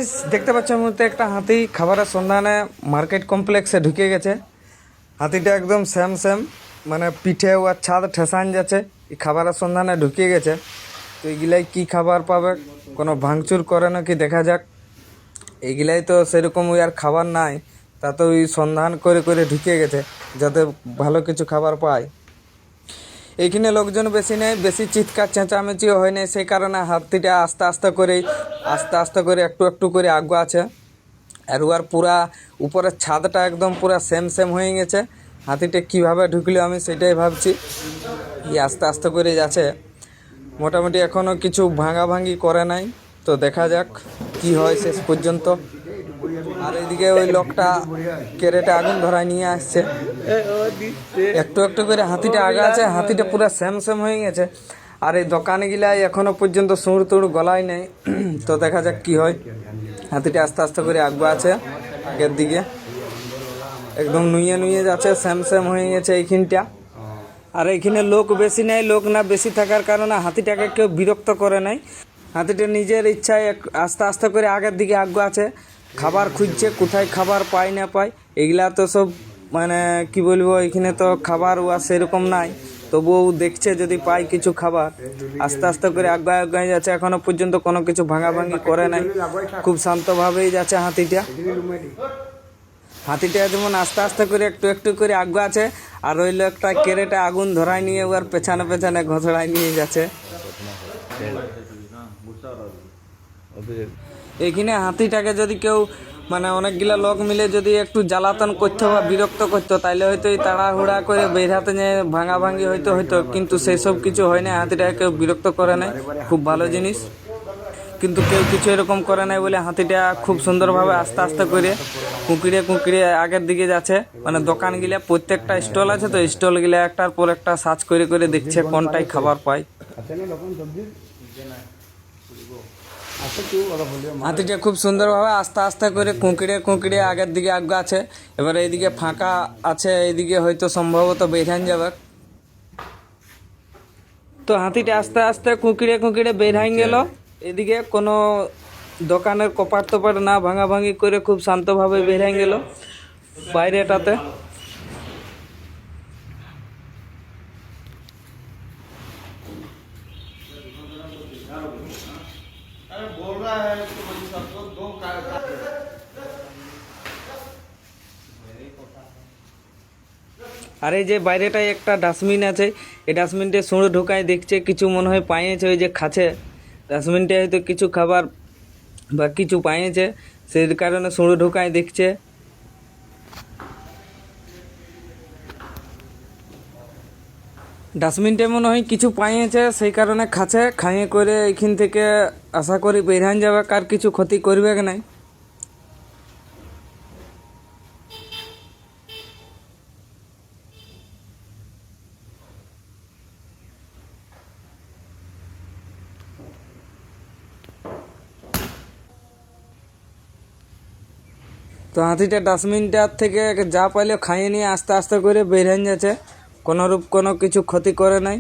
Guys দেখতে পাচ্ছ মুহূর্তে একটা হাতি খাবারের সন্ধানে মার্কেট কমপ্লেক্সে ঢুকে গেছে। হাতিটা একদম সেম সেম, মানে পিঠে ও ছাদ ঠেসান যাচ্ছে, এই খাবারের সন্ধানে ঢুকে গেছে। তো এইগুলাই কি খাবার পাবে, কোনো ভাঙচুর করে নাকি দেখা যাক। এইগুলাই তো সেরকম ওই আর খাবার নাই, তা তো ওই সন্ধান করে করে ঢুকে গেছে যাতে ভালো কিছু খাবার পায়। এইখানে লোকজন বেশি নেই, বেশি চিৎকার চেঁচামেচিও হয় নাই, সেই কারণে হাতিটা আস্তে আস্তে করে একটু একটু করে আগে আছে। আর ওর পুরা উপরের ছাদটা একদম পুরা সেম সেম হয়ে গেছে। হাতিটা কীভাবে ঢুকলো আমি সেটাই ভাবছি। এই আস্তে আস্তে করে যাচ্ছে, মোটামুটি এখনও কিছু ভাঙাভাঙি করে নাই, তো দেখা যাক কি হয় শেষ পর্যন্ত। আর এইদিকে ওই লোকটা কেরেটে আগুন ধরায় নিয়ে আসছে, একটু একটু করে হাতিটা আগে আছে। হাতিটা পুরো সেম সেম হয়ে গেছে। আর এই দোকানগুলাই এখনো পর্যন্ত সুর তুড় গলায় নেই, তো দেখা যাক কি হয়। হাতিটা আস্তে আস্তে করে আগে আছে আগের দিকে, একদম নুয়ে নুয়ে যাচ্ছে, সেম সেম হয়ে গেছে এইখানটা। আর এইখানে লোক বেশি নেই, লোক না বেশি থাকার কারণে হাতিটাকে কেউ বিরক্ত করে নাই। হাতিটা নিজের ইচ্ছায় আস্তে আস্তে করে আগের দিকে আগে আছে, খাবার খুঁজছে, কোথায় খাবার পায় না পায়। এগুলা তো সব মানে কি বলবো, এখানে তো খাবার ওয়া সেরকম নাই, তবুও দেখছে যদি পায় কিছু খাবার। আস্তে আস্তে করে আগায় যাচ্ছে, এখনো পর্যন্ত কোনো কিছু ভাঙাভাঙি করে নাই, খুব শান্তভাবেই যাচ্ছে হাতিটা। হাতিটা যেমন আস্তে আস্তে করে একটু একটু করে আগে আছে, আর ওই লোকটা কেরেটে আগুন ধরায় নিয়ে ওর পেছনে পেছনে ঘোষড়ায় নিয়ে যাচ্ছে। এইখানে হাতিটাকে যদি কেউ মানে অনেকগুলা লোক মিলে যদি একটু জ্বালাতন করতো বা বিরক্ত করতো, তাইলে হয়তো এই তাড়াহুড়া করে বেরহাতে নিয়ে ভাঙাভাঙি হয়তো, কিন্তু সেই সব কিছু হয় না। হাতিটাকে কেউ বিরক্ত করে নাই, খুব ভালো জিনিস। কিন্তু কেউ কিছু এরকম করে নাই বলে হাতিটা খুব সুন্দরভাবে আস্তে আস্তে করে কুঁকড়িয়ে কুঁকড়িয়ে আগের দিকে যাচ্ছে। মানে দোকানগুলা প্রত্যেকটা স্টল আছে, তো স্টলগুলা একটার পর একটা সার্চ করে করে দেখছে কোনটাই খাবার পায়। হাতিটা খুব সুন্দরভাবে আস্তে আস্তে করে কুঁকড়িয়ে কুঁকড়িয়ে আগের দিকে আগে আছে। এবার এইদিকে ফাঁকা আছে, এইদিকে হয়তো সম্ভবত বেরান যাবে। তো হাতিটা আস্তে আস্তে কুঁকড়িয়ে কুঁকড়িয়ে বেরাই গেল। এদিকে কোনো দোকানের কপাট টপাট না ভাঙাভাঙি করে খুব শান্তভাবে বেরাই গেল বাইরেটাতে। আর এই যে বাইরেটায় একটা ডাস্টবিন আছে, এই ডাস্টবিনটা সুঁড় ঢুকায় দেখছে, কিছু মনে হয় পাইয়েছে ওই যে খাচ্ছে ডাস্টবিনটা, হয়তো কিছু খাবার বা কিছু পাইয়েছে, সেই কারণে সুঁড় ঢুকায় দেখছে। ডাস্টবিনটা মনে হয় কিছু পাইয়েছে, সেই কারণে খাচ্ছে, খাইয়ে করে এইখান থেকে আশা করি বেরহান যাবে, কার কিছু ক্ষতি করবে নাই। তো হাতিটা ডাস্টবিনটার থেকে যা পাইলে খাইয়ে নিয়ে আস্তে আস্তে করে বেরহান যাচ্ছে, কোনোরূপ কোনো কিছু ক্ষতি করে নাই।